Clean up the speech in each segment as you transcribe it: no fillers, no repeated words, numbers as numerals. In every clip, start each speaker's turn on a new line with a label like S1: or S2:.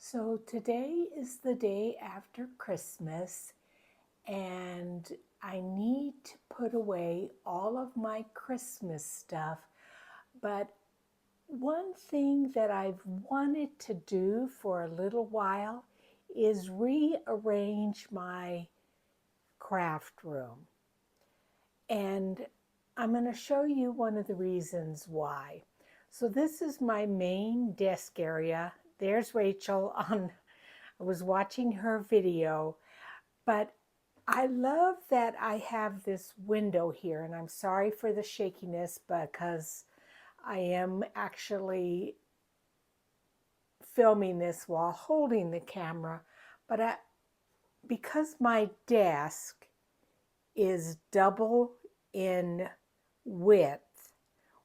S1: So today is the day after Christmas, and I need to put away all of my Christmas stuff. But one thing that I've wanted to do for a little while is rearrange my craft room. And I'm going to show you one of the reasons why. So this is my main desk area. There's Rachel on, I was watching her video, but I love that I have this window here, and I'm sorry for the shakiness because I am actually filming this while holding the camera, but because my desk is double in width,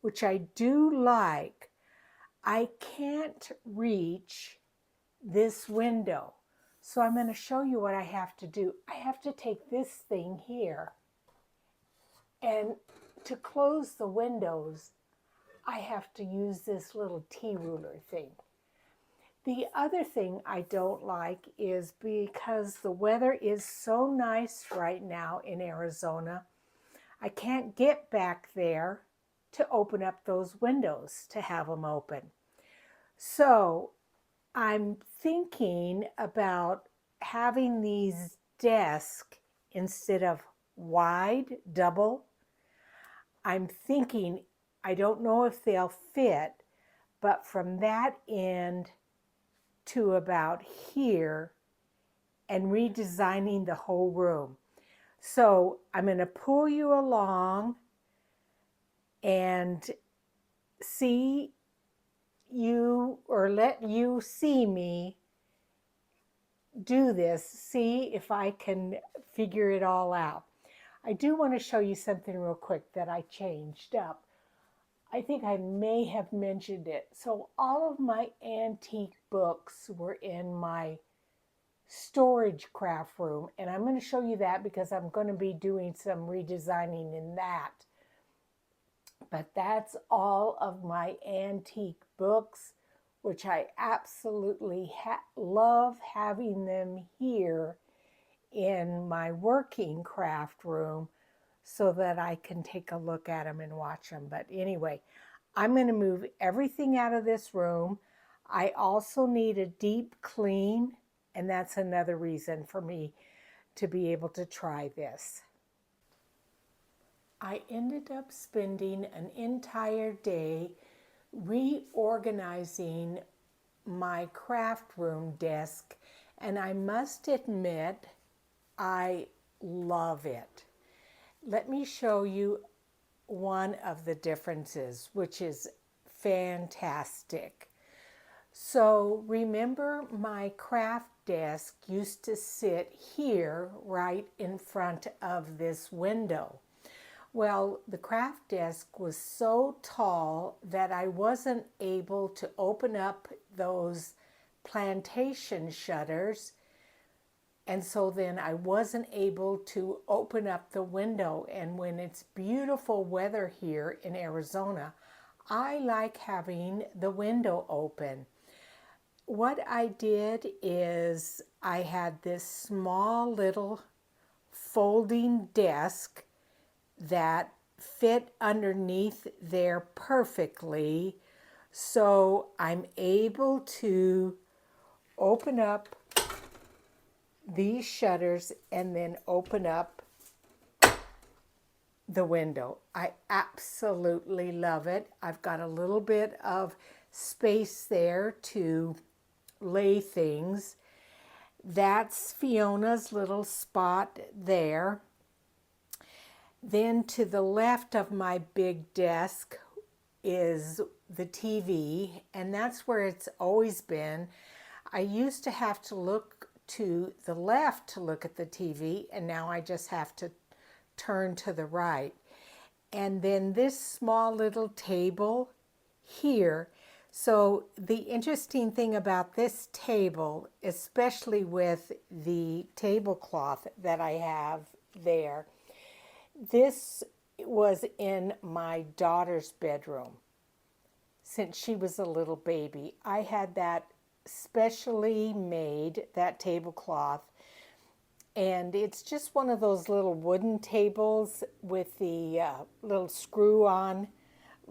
S1: which I do like, I can't reach this window. So I'm going to show you what I have to do. I have to take this thing here, and to close the windows, I have to use this little T-ruler thing. The other thing I don't like is because the weather is so nice right now in Arizona, I can't get back there to open up those windows to have them open. So I'm thinking about having these desks instead of wide, double. I'm thinking, I don't know if they'll fit, but from that end to about here and redesigning the whole room. So I'm going to pull you along and see you, or let you see me do this, see if I can figure it all out. I do want to show you something real quick that I changed up. I think I may have mentioned it. So all of my antique books were in my storage craft room, and I'm going to show you that because I'm going to be doing some redesigning in that. But that's all of my antique books, which I absolutely love having them here in my working craft room so that I can take a look at them and watch them. But anyway, I'm going to move everything out of this room. I also need a deep clean, and that's another reason for me to be able to try this. I ended up spending an entire day reorganizing my craft room desk, and I must admit, I love it. Let me show you one of the differences, which is fantastic. So remember, my craft desk used to sit here right in front of this window. Well, the craft desk was so tall that I wasn't able to open up those plantation shutters, and so then I wasn't able to open up the window. And when it's beautiful weather here in Arizona, I like having the window open. What I did is I had this small little folding desk that fit underneath there perfectly. So I'm able to open up these shutters and then open up the window. I absolutely love it. I've got a little bit of space there to lay things. That's Fiona's little spot there. Then to the left of my big desk is the TV, and that's where it's always been. I used to have to look to the left to look at the TV, and now I just have to turn to the right. And then this small little table here. So the interesting thing about this table, especially with the tablecloth that I have there, this was in my daughter's bedroom since she was a little baby. I had that specially made, that tablecloth. And it's just one of those little wooden tables with the little screw-on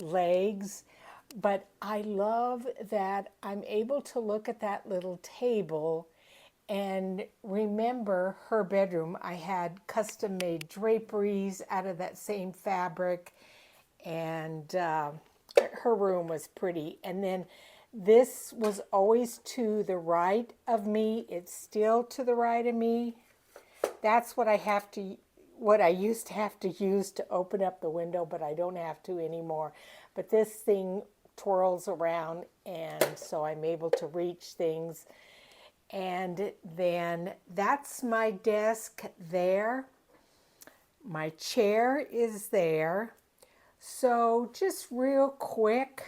S1: legs. But I love that I'm able to look at that little table and remember her bedroom. I had custom made draperies out of that same fabric, and her room was pretty. And then this was always to the right of me. It's still to the right of me. That's what I used to have to use to open up the window, but I don't have to anymore. But this thing twirls around, and so I'm able to reach things. And then that's my desk there. My chair is there. So just real quick,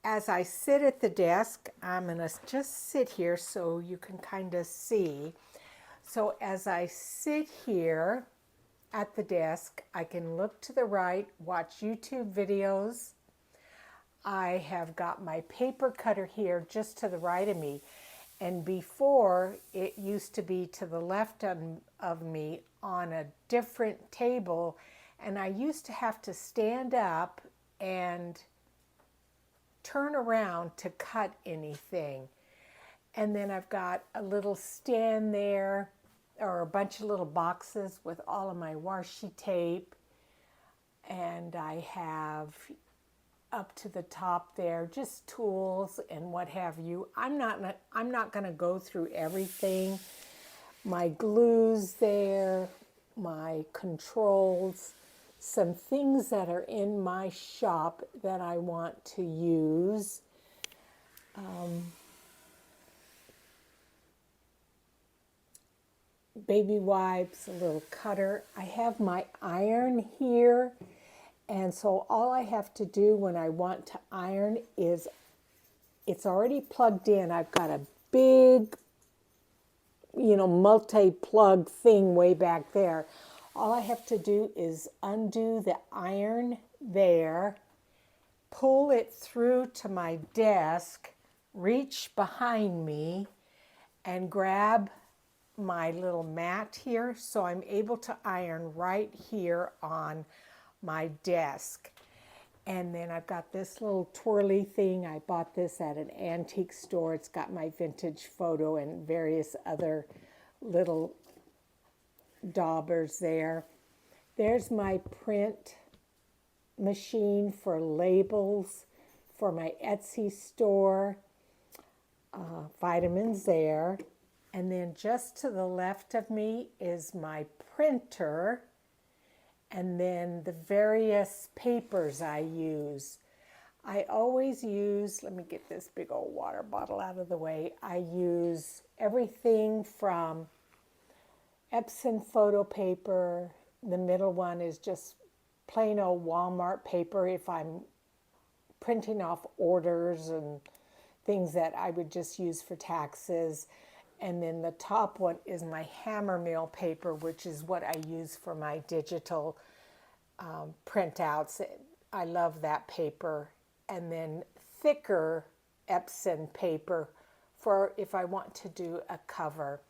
S1: as I sit at the desk, I'm going to just sit here so you can kind of see. So as I sit here at the desk, I can look to the right, watch YouTube videos. I have got my paper cutter here just to the right of me. And before, it used to be to the left of me on a different table. And I used to have to stand up and turn around to cut anything. And then I've got a little stand there, or a bunch of little boxes with all of my washi tape. And I have up to the top there just tools and what have you. I'm not going to go through everything. My glues there, my controls, some things that are in my shop that I want to use. Baby wipes, a little cutter. I have my iron here, and so all I have to do when I want to iron is, it's already plugged in. I've got a big, multi-plug thing way back there. All I have to do is undo the iron there, pull it through to my desk, reach behind me, and grab my little mat here, so I'm able to iron right here on my desk. And then I've got this little twirly thing. I bought this at an antique store. It's got my vintage photo and various other little daubers there. There's my print machine for labels for my Etsy store. Vitamins there. And then just to the left of me is my printer, and then the various papers I use. I always use, let me get this big old water bottle out of the way. I use everything from Epson photo paper. The middle one is just plain old Walmart paper if I'm printing off orders and things that I would just use for taxes. And then the top one is my hammer mill paper, which is what I use for my digital printouts. I love that paper. And then thicker Epson paper for if I want to do a cover.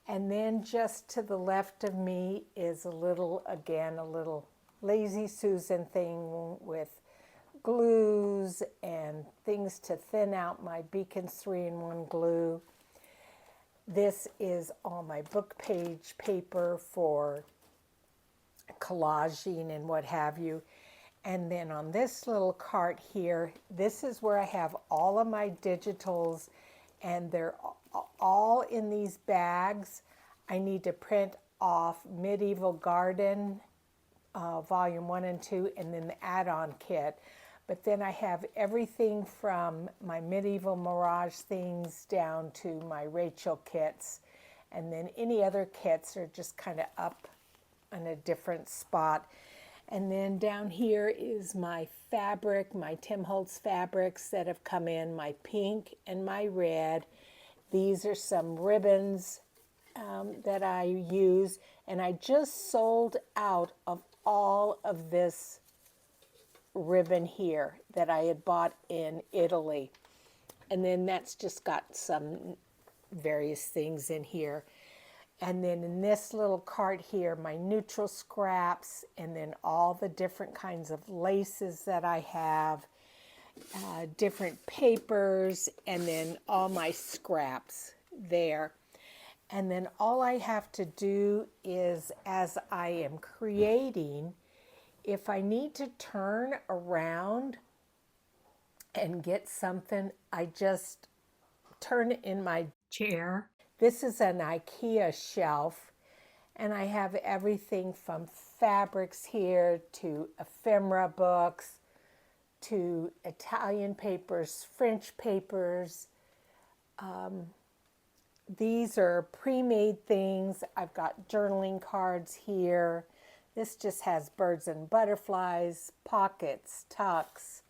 S1: And then just to the left of me is a little Lazy Susan thing with glues and things to thin out my Beacons 3-in-1 glue. This is all my book page paper for collaging and what have you. And then on this little cart here, this is where I have all of my digitals, and they're all in these bags. I need to print off Medieval Garden, Volume 1 and 2, and then the add-on kit. But then I have everything from my Medieval Mirage things down to my Rachel kits. And then any other kits are just kind of up in a different spot. And then down here is my fabric, my Tim Holtz fabrics that have come in, my pink and my red. These are some ribbons that I use. And I just sold out of all of this ribbon here that I had bought in Italy. And then that's just got some various things in here. And then in this little cart here, my neutral scraps, and then all the different kinds of laces that I have, different papers, and then all my scraps there. And then all I have to do is, as I am creating, if I need to turn around and get something, I just turn it in my chair. This is an IKEA shelf, and I have everything from fabrics here to ephemera books to Italian papers, French papers. These are pre-made things. I've got journaling cards here. This just has birds and butterflies, pockets, tucks.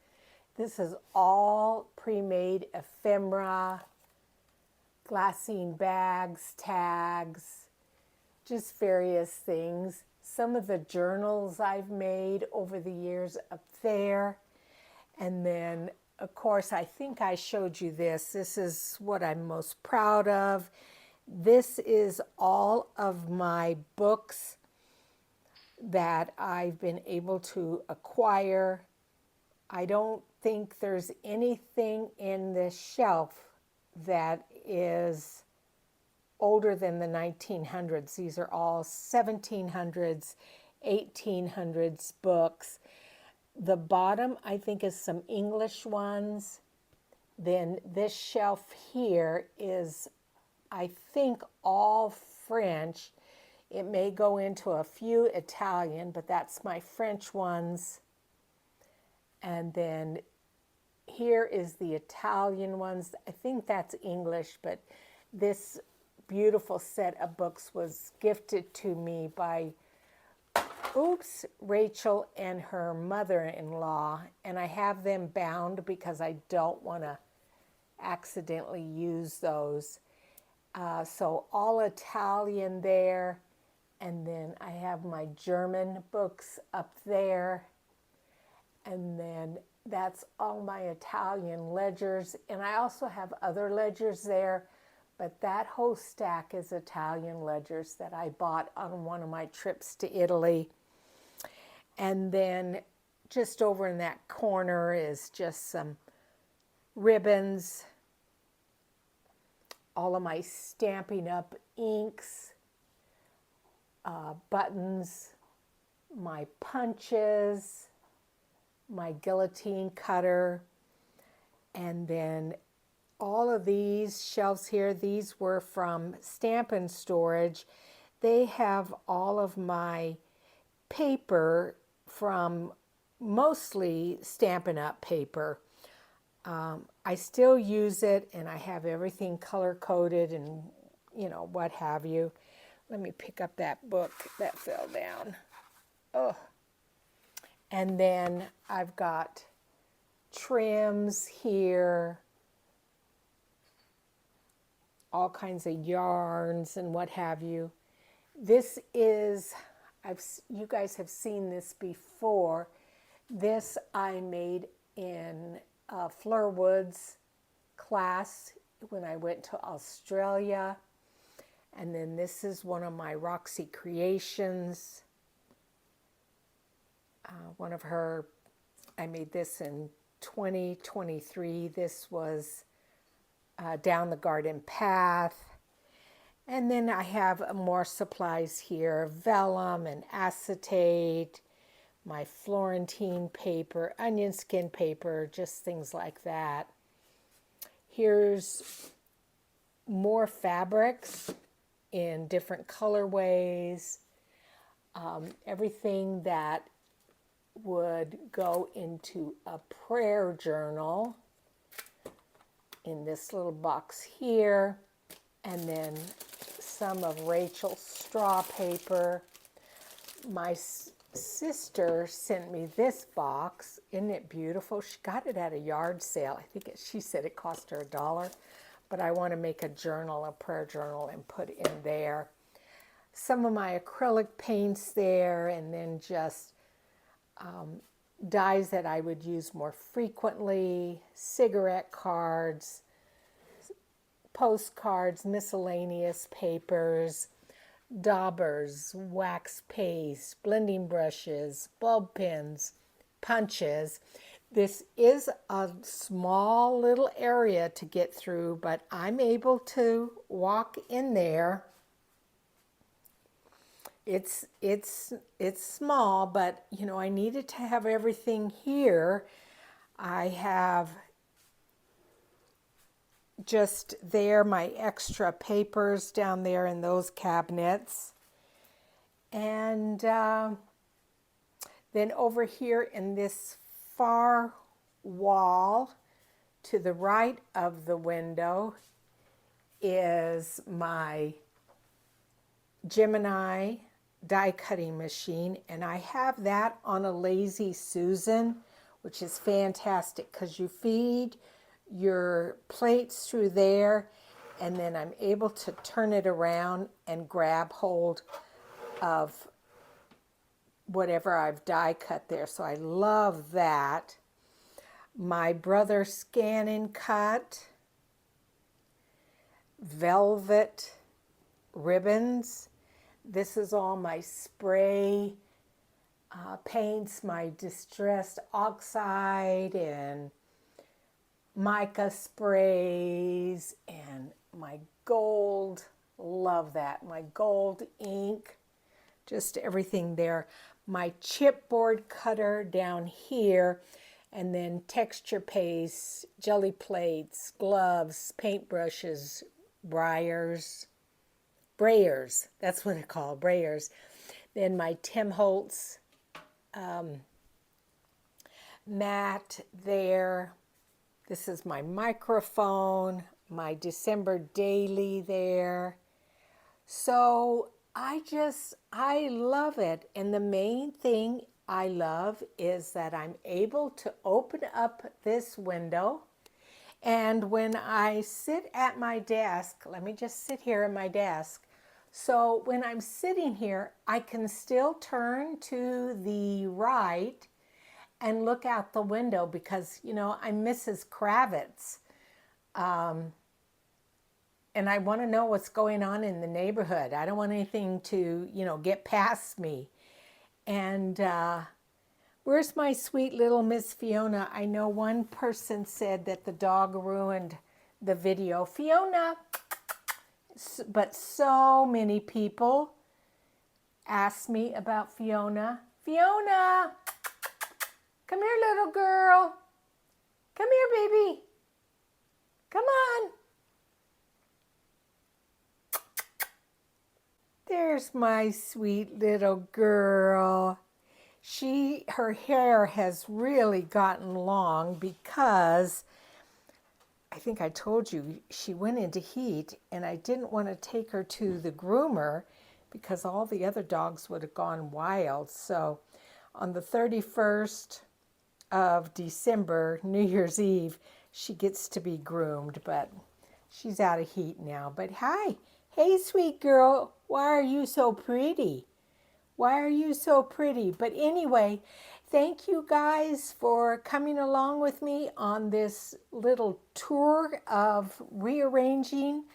S1: This is all pre-made ephemera, glassine bags, tags, just various things. Some of the journals I've made over the years up there. And then, of course, I think I showed you this. This is what I'm most proud of. This is all of my books that I've been able to acquire. I don't think there's anything in this shelf that is older than the 1900s. These are all 1700s, 1800s books. The bottom, I think, is some English ones. Then this shelf here is, I think, all French. It may go into a few Italian, but that's my French ones. And then here is the Italian ones. I think that's English, but this beautiful set of books was gifted to me by Rachel and her mother-in-law, and I have them bound because I don't want to accidentally use those. So all Italian there, and then I have my German books up there, and then that's all my Italian ledgers, and I also have other ledgers there, but that whole stack is Italian ledgers that I bought on one of my trips to Italy. And then just over in that corner is just some ribbons, all of my Stampin' Up! Inks, buttons, my punches, my guillotine cutter, and then all of these shelves here, these were from Stampin' Storage. They have all of my paper from mostly Stampin' Up! Paper. I still use it, and I have everything color-coded and, what have you. Let me pick up that book that fell down. Oh. And then I've got trims here, all kinds of yarns and what have you. This is, you guys have seen this before. This I made in Fleur Wood's class when I went to Australia. And then this is one of my Roxy creations. One of her, I made this in 2023. This was Down the Garden Path. And then I have more supplies here, vellum and acetate, my Florentine paper, onion skin paper, just things like that. Here's more fabrics in different colorways, everything that would go into a prayer journal in this little box here, and then some of Rachel's straw paper. My sister sent me this box. Isn't it beautiful? She got it at a yard sale. I think she said it cost her $1, but I want to make a journal, a prayer journal, and put in there. Some of my acrylic paints there, and then just dies that I would use more frequently, cigarette cards, postcards, miscellaneous papers, daubers, wax paste, blending brushes, bulb pens, punches. This is a small little area to get through, but I'm able to walk in there. It's small, but you know, I needed to have everything here. I have just there my extra papers down there in those cabinets. And then over here in this far wall to the right of the window is my Gemini die cutting machine, and I have that on a Lazy Susan, which is fantastic because you feed your plates through there, and then I'm able to turn it around and grab hold of whatever I've die cut there. So I love that. My brother Scan and Cut velvet ribbons. This is all my spray paints, my distressed oxide and mica sprays, and my gold. Love that. My gold ink, just everything there. My chipboard cutter down here, and then texture paste, jelly plates, gloves, paintbrushes, brayers, that's what it's called, brayers. Then my Tim Holtz mat there. This is my microphone, my December daily there. So I love it. And the main thing I love is that I'm able to open up this window. And when I sit at my desk, let me just sit here at my desk. So when I'm sitting here, I can still turn to the right and look out the window because, you know, I'm Mrs. Kravitz. And I want to know what's going on in the neighborhood. I don't want anything to, you know, get past me. And where's my sweet little Miss Fiona? I know one person said that the dog ruined the video. Fiona, but so many people asked me about Fiona. Fiona, come here, little girl. Come here, baby. Come on. There's my sweet little girl. Her hair has really gotten long because I think I told you she went into heat, and I didn't want to take her to the groomer because all the other dogs would have gone wild. So on the 31st of December, New Year's Eve, she gets to be groomed, but she's out of heat now. But hi, hey sweet girl, why are you so pretty? Why are you so pretty? But anyway, thank you guys for coming along with me on this little tour of rearranging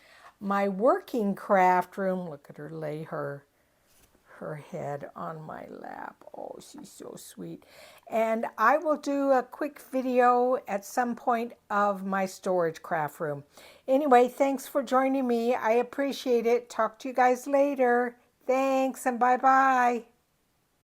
S1: my working craft room. Look at her lay her head on my lap. Oh, she's so sweet. And I will do a quick video at some point of my storage craft room. Anyway, thanks for joining me. I appreciate it. Talk to you guys later. Thanks and bye-bye.